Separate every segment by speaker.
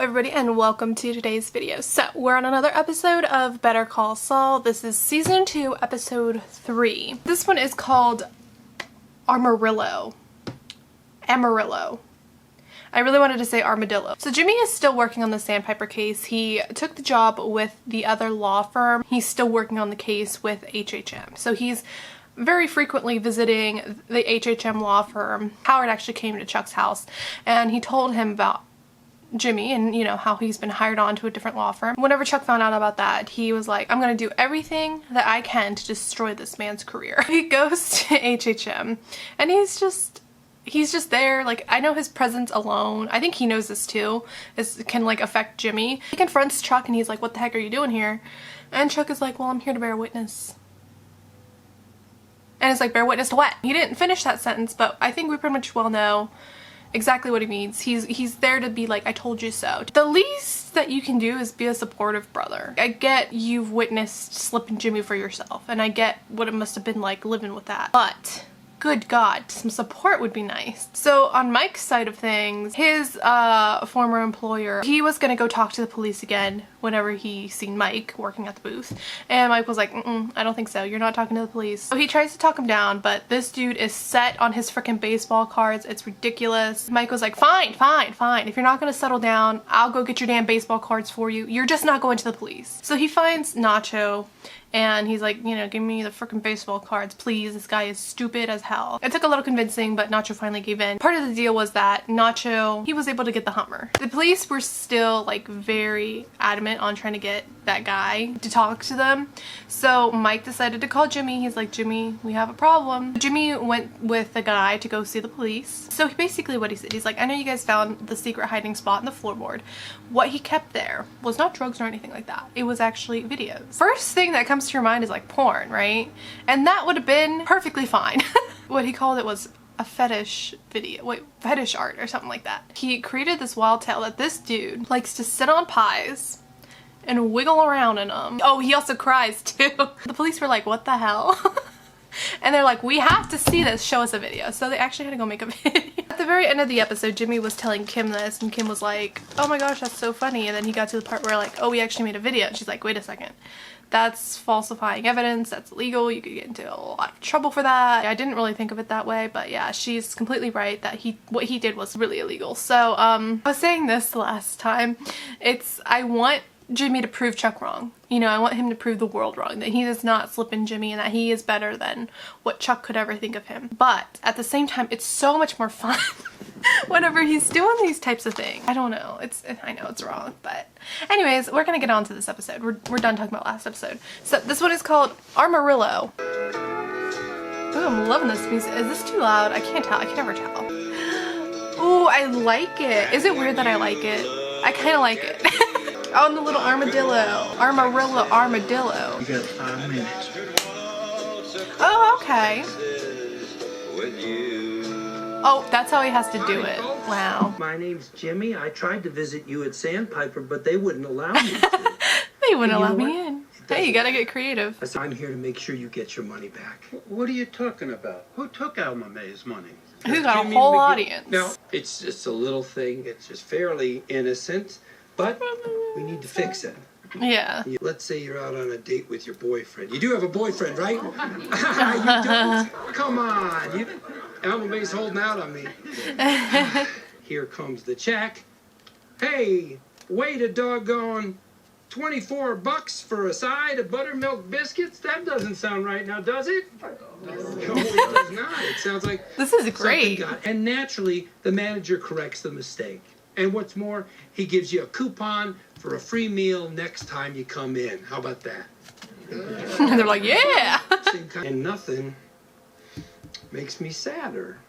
Speaker 1: everybody and welcome to today's video. So we're on another episode of Better Call Saul. This is season 2 episode 3. This one is called Amarillo. Amarillo. I really wanted to say armadillo. So Jimmy is still working on the Sandpiper case. He took the job with the other law firm. He's still working on the case with HHM. So he's very frequently visiting the HHM law firm. Howard actually came to Chuck's house and he told him about Jimmy and, you know, how he's been hired on to a different law firm. Whenever Chuck found out about that, he was like, I'm gonna do everything that I can to destroy this man's career. He goes to HHM and he's just there. Like, I know his presence alone, I think he knows this too, can like affect Jimmy. He confronts Chuck and he's like, what the heck are you doing here? And Chuck is like, well, I'm here to bear witness. And it's like, bear witness to what? He didn't finish that sentence, but I think we pretty much well know exactly what he means. He's there to be like, I told you so. The least that you can do is be a supportive brother. I get you've witnessed slipping Jimmy for yourself, and I get what it must have been like living with that. But good God, some support would be nice. So on Mike's side of things, his former employer, he was gonna go talk to the police again whenever he seen Mike working at the booth. And Mike was like, I don't think so. You're not talking to the police. So he tries to talk him down, but this dude is set on his freaking baseball cards. It's ridiculous. Mike was like, fine. If you're not gonna settle down, I'll go get your damn baseball cards for you. You're just not going to the police. So he finds Nacho and he's like, you know, give me the freaking baseball cards, please. This guy is stupid as hell. It took a little convincing, but Nacho finally gave in. Part of the deal was that Nacho, he was able to get the Hummer. The police were still like very adamant on trying to get that guy to talk to them. So Mike decided to call Jimmy. He's like, Jimmy, we have a problem. Jimmy went with the guy to go see the police. So basically what he said, he's like, I know you guys found the secret hiding spot in the floorboard. What he kept there was not drugs or anything like that. It was actually videos. First thing that comes to your mind is like porn, right? And that would have been perfectly fine. What he called it was a fetish video, fetish art or something like that. He created this wild tale that this dude likes to sit on pies and wiggle around in them. Oh, he also cries too. The police were like, what the hell? And they're like, we have to see this, show us a video. So they actually had to go make a video. At the very end of the episode, Jimmy was telling Kim this and Kim was like, oh my gosh, that's so funny. And then he got to the part where like, oh, we actually made a video. And she's like, wait a second. That's falsifying evidence, that's illegal, you could get into a lot of trouble for that. I didn't really think of it that way, but yeah, she's completely right that what he did was really illegal. So I was saying this last time, I want Jimmy to prove Chuck wrong. You know, I want him to prove the world wrong, that he does not slip in Jimmy and that he is better than what Chuck could ever think of him. But at the same time, it's so much more fun whenever he's doing these types of things. I don't know, I know it's wrong, but anyways, we're gonna get on to this episode. We're done talking about last episode. So this one is called Amarillo. Ooh, I'm loving this music. Is this too loud? I can't tell. I can never tell. Ooh, I like it. Is it weird that I like it? I kind of like it. Oh, and the little armadillo. Armadillo.
Speaker 2: You got 5 minutes.
Speaker 1: Oh, okay. Oh, that's how he has to do it. Wow.
Speaker 2: My name's Jimmy. I tried to visit you at Sandpiper, but they wouldn't allow me to.
Speaker 1: They wouldn't allow me in. Hey, you gotta get creative.
Speaker 2: I'm here to make sure you get your money back.
Speaker 3: What are you talking about? Who took Alma May's money?
Speaker 1: Who got a whole audience?
Speaker 2: No, it's just a little thing. It's just fairly innocent, but we need to fix it.
Speaker 1: Yeah.
Speaker 2: Let's say you're out on a date with your boyfriend. You do have a boyfriend, right? You don't? Come on. Alma May's holding out on me. Here comes the check. Hey, wait a doggone $24 for a side of buttermilk biscuits? That doesn't sound right now, does it? No, it does not. It sounds like
Speaker 1: this is great.
Speaker 2: And naturally, the manager corrects the mistake. And what's more, he gives you a coupon for a free meal next time you come in. How about that?
Speaker 1: And they're like, yeah.
Speaker 2: And nothing makes me sadder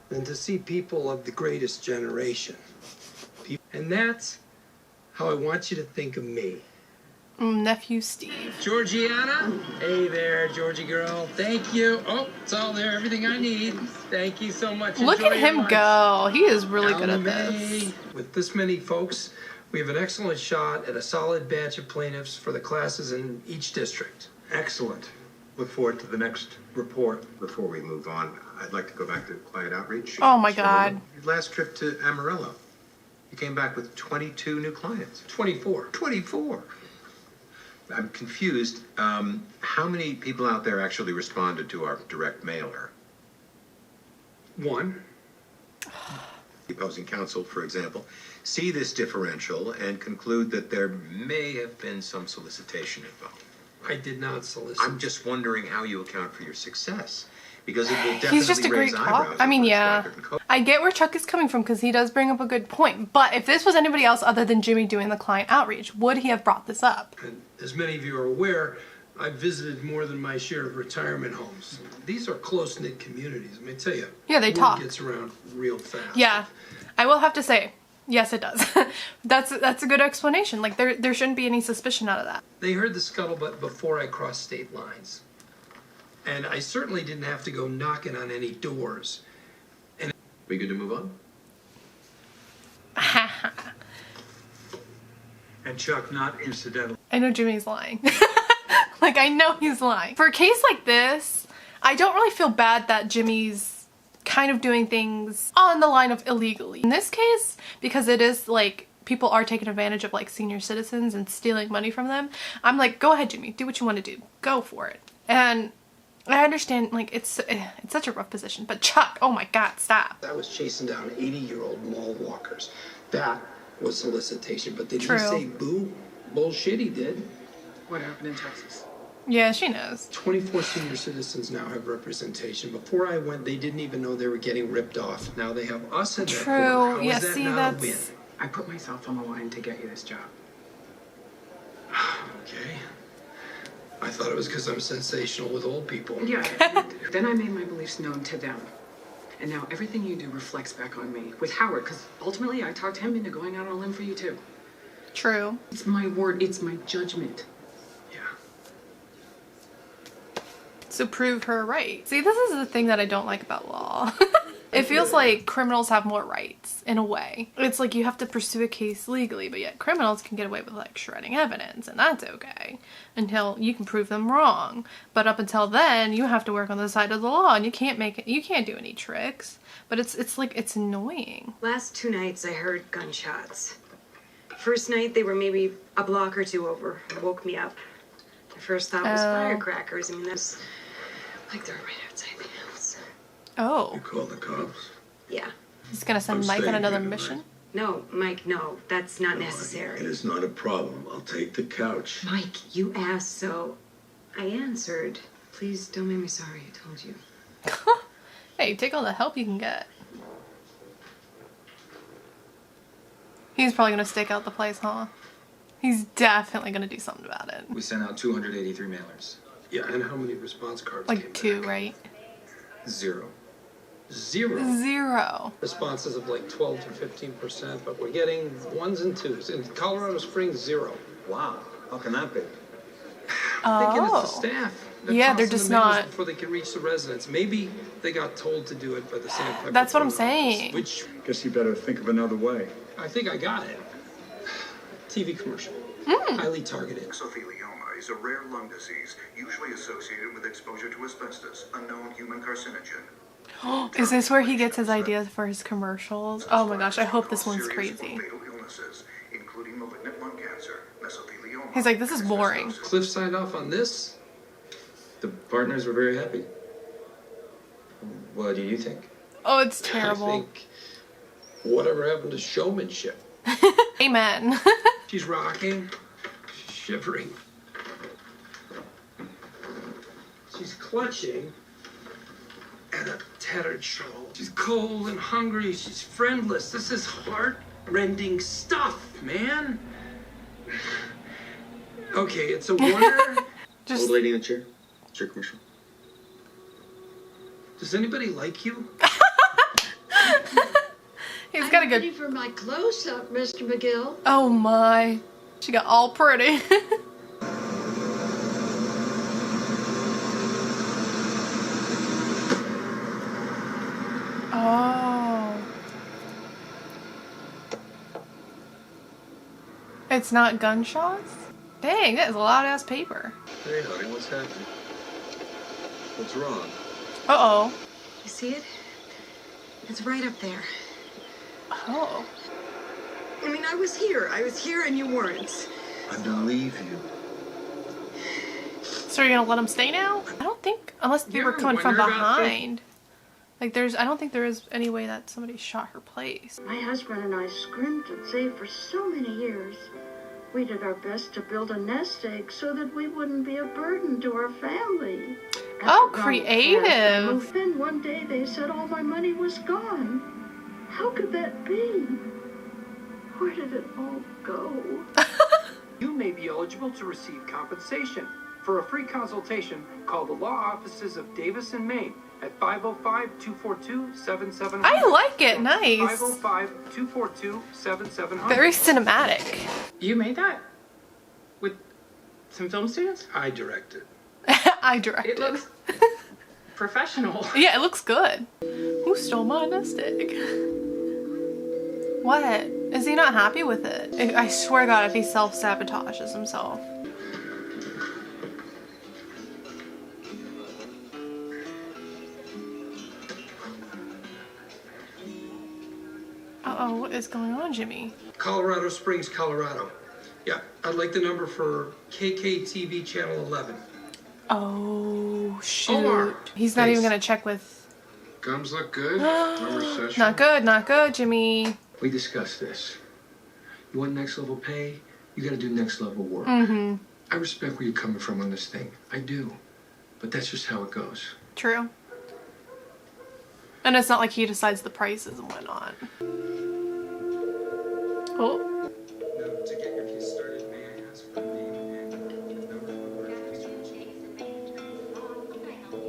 Speaker 2: than to see people of the greatest generation. And that's how I want you to think of me.
Speaker 1: Nephew Steve.
Speaker 2: Georgiana? Hey there, Georgie girl. Thank you. Oh, it's all there. Everything I need. Thank you so much.
Speaker 1: Look at him go. He is really good at this.
Speaker 2: With this many folks, we have an excellent shot at a solid batch of plaintiffs for the classes in each district.
Speaker 4: Excellent. Look forward to the next report. Before we move on, I'd like to go back to client outreach.
Speaker 1: Oh my God.
Speaker 4: Your last trip to Amarillo.
Speaker 5: You came back with 22 new clients.
Speaker 2: 24.
Speaker 5: 24? I'm confused. How many people out there actually responded to our direct mailer?
Speaker 2: One.
Speaker 5: The opposing counsel, for example, see this differential and conclude that there may have been some solicitation involved.
Speaker 2: I did not solicit.
Speaker 5: I'm just wondering how you account for your success. Because it will definitely
Speaker 1: He's just a great
Speaker 5: raise eyebrows
Speaker 1: cop. I mean,
Speaker 5: if it's
Speaker 1: yeah.
Speaker 5: record and co-
Speaker 1: I get where Chuck is coming from because he does bring up a good point. But if this was anybody else other than Jimmy doing the client outreach, would he have brought this up?
Speaker 2: And as many of you are aware, I've visited more than my share of retirement homes. These are close-knit communities. I mean, I tell you,
Speaker 1: Yeah, they
Speaker 2: word
Speaker 1: talk.
Speaker 2: gets around real fast.
Speaker 1: Yeah, I will have to say, yes, it does. That's a good explanation. Like there shouldn't be any suspicion out of that.
Speaker 2: They heard the scuttlebutt before I crossed state lines. And I certainly didn't have to go knocking on any doors.
Speaker 5: We good to move on?
Speaker 4: And Chuck, not incidental.
Speaker 1: I know Jimmy's lying. Like, I know he's lying. For a case like this, I don't really feel bad that Jimmy's kind of doing things on the line of illegally. In this case, because it is like people are taking advantage of like senior citizens and stealing money from them, I'm like, go ahead, Jimmy, do what you want to do. Go for it. And I understand, like, it's such a rough position, but Chuck, oh my God, stop.
Speaker 2: I was chasing down 80-year-old mall walkers. That was solicitation. But did
Speaker 1: True.
Speaker 2: he say boo? Bullshit, he did.
Speaker 6: What happened in Texas?
Speaker 1: Yeah, she knows.
Speaker 2: 24 senior citizens now have representation. Before I went, they didn't even know they were getting ripped off. Now they have us in their corner. How
Speaker 1: True. Yeah,
Speaker 2: is that
Speaker 1: see,
Speaker 2: not a win?
Speaker 1: that's...
Speaker 6: I put myself on the line to get you this job.
Speaker 2: Okay. I thought it was because I'm sensational with old people.
Speaker 6: Yeah. Then I made my beliefs known to them. And now everything you do reflects back on me with Howard, because ultimately I talked him into going out on a limb for you too.
Speaker 1: True.
Speaker 6: It's my word, it's my judgment.
Speaker 2: Yeah.
Speaker 1: So prove her right. See, this is the thing that I don't like about law. It feels like criminals have more rights, in a way. It's like you have to pursue a case legally, but yet criminals can get away with like shredding evidence, and that's okay. Until you can prove them wrong. But up until then, you have to work on the side of the law, and you can't do any tricks. But it's like, it's annoying.
Speaker 7: Last 2 nights I heard gunshots. First night they were maybe a block or 2 over. It woke me up. The first thought was firecrackers. I mean, that's like they're right outside the house.
Speaker 1: Oh,
Speaker 2: Call the cops.
Speaker 7: Yeah.
Speaker 1: he's gonna send Mike on another mission?
Speaker 7: No, Mike, no. That's not necessary.
Speaker 8: It is not a problem. I'll take the couch.
Speaker 7: Mike, you asked, so I answered. Please don't make me sorry, I told you.
Speaker 1: Hey, take all the help you can get. He's probably gonna stake out the place, huh? He's definitely gonna do something about it.
Speaker 9: We sent out 283 mailers.
Speaker 2: Yeah, and how many response cards
Speaker 1: Like
Speaker 2: came
Speaker 1: 2,
Speaker 2: back?
Speaker 1: right?
Speaker 9: 0.
Speaker 2: 0.
Speaker 1: 0.
Speaker 2: Responses of like 12 to 15%, but we're getting 1s and 2s. In Colorado Springs, 0.
Speaker 4: Wow, how can that be?
Speaker 2: Thinking it's the
Speaker 1: Oh.
Speaker 2: staff.
Speaker 1: Yeah, they're
Speaker 2: tossing
Speaker 1: just
Speaker 2: the mailers
Speaker 1: not-
Speaker 2: before they can reach the residents. Maybe they got told to do it by the same type
Speaker 1: That's
Speaker 2: of
Speaker 1: what I'm
Speaker 2: protocols,
Speaker 1: saying.
Speaker 2: Which
Speaker 4: Guess you better think of another way.
Speaker 2: I think I got it. TV commercial. Highly targeted.
Speaker 10: Mesothelioma is a rare lung disease, usually associated with exposure to asbestos, a known human carcinogen.
Speaker 1: Is this where he gets his ideas for his commercials? Oh my gosh, I hope this one's crazy.
Speaker 10: Fatal illnesses, including malignant lung cancer, mesothelioma.
Speaker 1: He's like, this is boring.
Speaker 2: Cliff signed off on this.
Speaker 9: The partners were very happy. What do you think?
Speaker 1: Oh, it's
Speaker 2: I
Speaker 1: terrible.
Speaker 2: think whatever happened to showmanship?
Speaker 1: Amen.
Speaker 2: She's rocking, she's shivering. She's clutching at a tattered shawl. She's cold and hungry. She's friendless. This is heart-rending stuff, man. Okay, it's a wonder.
Speaker 1: Just
Speaker 9: Old lady in the chair? It's your commercial.
Speaker 2: Does anybody like you?
Speaker 1: he's got a
Speaker 11: Ready
Speaker 1: good.
Speaker 11: for my close-up, Mr. McGill.
Speaker 1: Oh my. She got all pretty. Oh. It's not gunshots? Dang, that is a lot of ass paper.
Speaker 4: Hey, honey, what's happening? What's wrong?
Speaker 1: Uh-oh.
Speaker 7: You see it? It's right up there.
Speaker 1: Oh.
Speaker 7: I mean, I was here and you weren't.
Speaker 8: I believe you.
Speaker 1: So you're gonna let him stay now? I don't think, unless they were coming from behind. Like I don't think there is any way that somebody shot her place.
Speaker 11: My husband and I scrimped and saved for so many years. We did our best to build a nest egg so that we wouldn't be a burden to our family.
Speaker 1: Oh, creative.
Speaker 11: Moved in one day, they said all my money was gone. How could that be? Where did it all go?
Speaker 2: You may be eligible to receive compensation. For a free consultation, call the law offices of Davis and Maine at 505-242-7700.
Speaker 1: I like it. Nice.
Speaker 2: 505-242-7700.
Speaker 1: Very cinematic.
Speaker 6: You made that? With some film students?
Speaker 2: I directed.
Speaker 1: I directed.
Speaker 6: It looks professional.
Speaker 1: Yeah, it looks good. Who stole my nest egg? What? Is he not happy with it? I swear to God, if he self-sabotages himself. Uh-oh, what is going on, Jimmy?
Speaker 2: Colorado Springs, Colorado. Yeah, I'd like the number for KKTV Channel 11.
Speaker 1: Oh, shoot.
Speaker 2: Omar.
Speaker 1: He's not even gonna check with...
Speaker 3: Gums look good. No recession.
Speaker 1: Not good, not good, Jimmy.
Speaker 12: We discussed this. You want next level pay? You gotta do next level work.
Speaker 1: Mm-hmm.
Speaker 12: I respect where you're coming from on this thing. I do. But that's just how it goes.
Speaker 1: True. And it's not like he decides the prices and whatnot. Oh.
Speaker 9: To get your case started, may I ask for the name and number of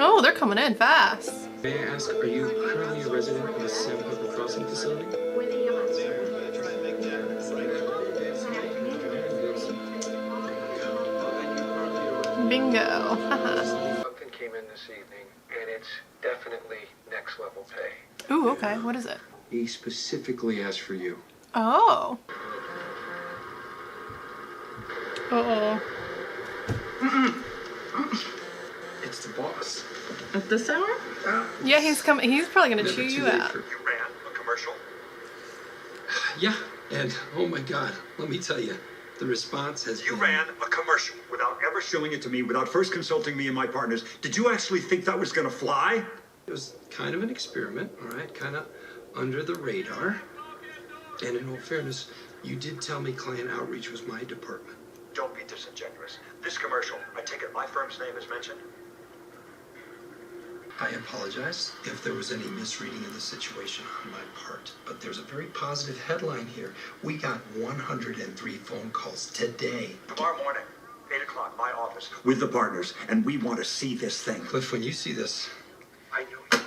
Speaker 1: Oh, they're coming in fast.
Speaker 9: May I ask, are you currently a resident of the Sam Pepper Crossing facility?
Speaker 1: Bingo.
Speaker 12: Something came in this evening, and it's definitely next level pay.
Speaker 1: Ooh, okay. What is it?
Speaker 12: He specifically asked for you.
Speaker 1: Oh. Uh-oh.
Speaker 12: It's the boss.
Speaker 6: At this hour?
Speaker 1: Yeah, he's coming. He's probably gonna chew you out.
Speaker 10: You ran a commercial?
Speaker 2: Yeah, and oh my God, let me tell you, the response has
Speaker 10: You
Speaker 2: been...
Speaker 10: ran a commercial without ever showing it to me, without first consulting me and my partners. Did you actually think that was gonna fly?
Speaker 2: It was kind of an experiment, all right, kind of under the radar. And in all fairness, you did tell me client outreach was my department.
Speaker 10: Don't be disingenuous. This commercial, I take it my firm's name is mentioned?
Speaker 2: I apologize if there was any misreading of the situation on my part, but there's a very positive headline here. We got 103 phone calls today.
Speaker 10: Tomorrow morning, 8 o'clock, my office. With the partners, and we want to see this thing.
Speaker 2: Cliff, when you see this...
Speaker 10: I knew it.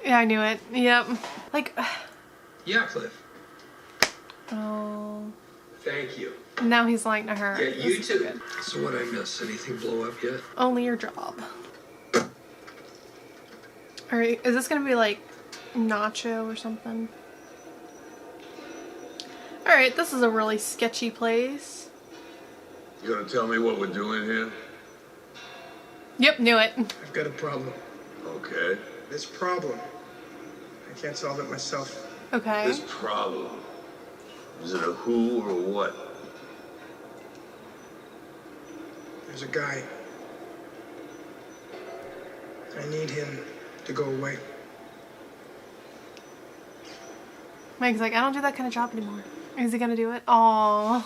Speaker 1: Yeah, I knew it. Yep. Like...
Speaker 2: Yeah, Cliff.
Speaker 1: Oh.
Speaker 2: Thank you.
Speaker 1: Now he's lying to her.
Speaker 2: Yeah, you
Speaker 1: This is
Speaker 2: too.
Speaker 1: good.
Speaker 2: So what'd I miss? Anything blow up yet?
Speaker 1: Only your job. Alright, is this gonna be like Nacho or something? Alright, this is a really sketchy place.
Speaker 8: You gonna tell me what we're doing here?
Speaker 1: Yep, knew it.
Speaker 2: I've got a problem.
Speaker 8: Okay.
Speaker 2: This problem, I can't solve it myself.
Speaker 1: Okay.
Speaker 8: This problem. Is it a who or a what?
Speaker 2: There's a guy. I need him to go away.
Speaker 1: Mike's like, I don't do that kind of job anymore. Is he gonna do it? Aww.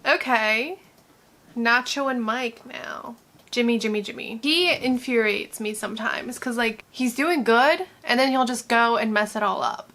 Speaker 1: Okay. Nacho and Mike now. Jimmy. He infuriates me sometimes because like he's doing good and then he'll just go and mess it all up.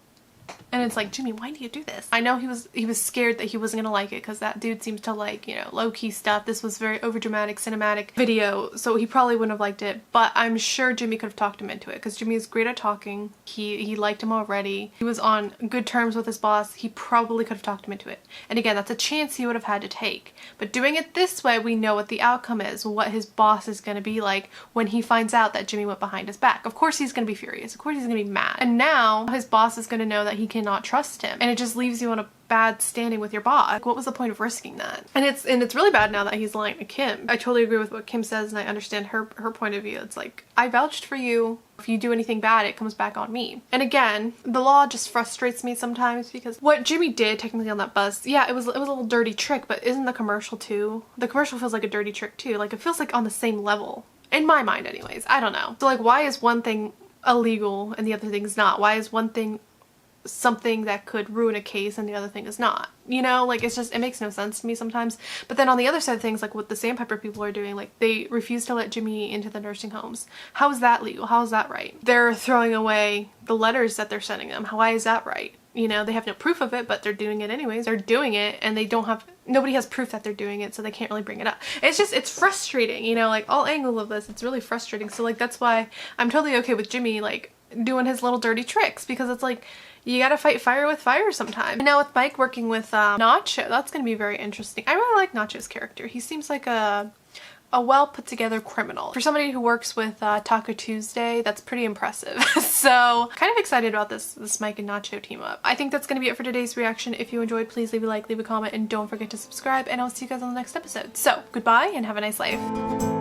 Speaker 1: And it's like, Jimmy, why do you do this? I know he was scared that he wasn't gonna like it because that dude seems to like, you know, low-key stuff. This was very overdramatic, cinematic video, so he probably wouldn't have liked it. But I'm sure Jimmy could have talked him into it because Jimmy is great at talking. He liked him already. He was on good terms with his boss. He probably could have talked him into it. And again, that's a chance he would have had to take. But doing it this way, we know what the outcome is, what his boss is gonna be like when he finds out that Jimmy went behind his back. Of course he's gonna be furious. Of course he's gonna be mad. And now his boss is gonna know that he cannot trust him, and it just leaves you in a bad standing with your boss. Like, what was the point of risking that? And it's really bad now that he's lying to Kim. I totally agree with what Kim says, and I understand her point of view. It's like, I vouched for you. If you do anything bad, it comes back on me. And again, the law just frustrates me sometimes, because what Jimmy did technically on that bus, yeah, it was a little dirty trick, but isn't the commercial too? The commercial feels like a dirty trick too. Like, it feels like on the same level. In my mind anyways. I don't know. So like, why is one thing illegal and the other thing's not? Why is one thing something that could ruin a case and the other thing is not? You know, like, it's just, it makes no sense to me sometimes. But then on the other side of things, like what the Sandpiper people are doing, like they refuse to let Jimmy into the nursing homes. How is that legal? How is that right? They're throwing away the letters that they're sending them. Why is that right? You know, they have no proof of it, but they're doing it anyways. They're doing it, and they don't have, nobody has proof that they're doing it, so they can't really bring it up. It's just, it's frustrating, you know, like all angles of this, it's really frustrating. So like, that's why I'm totally okay with Jimmy, like, doing his little dirty tricks, because it's like, you gotta fight fire with fire sometimes. And now with Mike working with Nacho, that's gonna be very interesting. I really like Nacho's character. He seems like a well put together criminal. For somebody who works with Taco Tuesday, that's pretty impressive. So kind of excited about this Mike and Nacho team up. I think that's gonna be it for today's reaction. If you enjoyed, please leave a like, leave a comment, and don't forget to subscribe, and I'll see you guys on the next episode. So goodbye and have a nice life.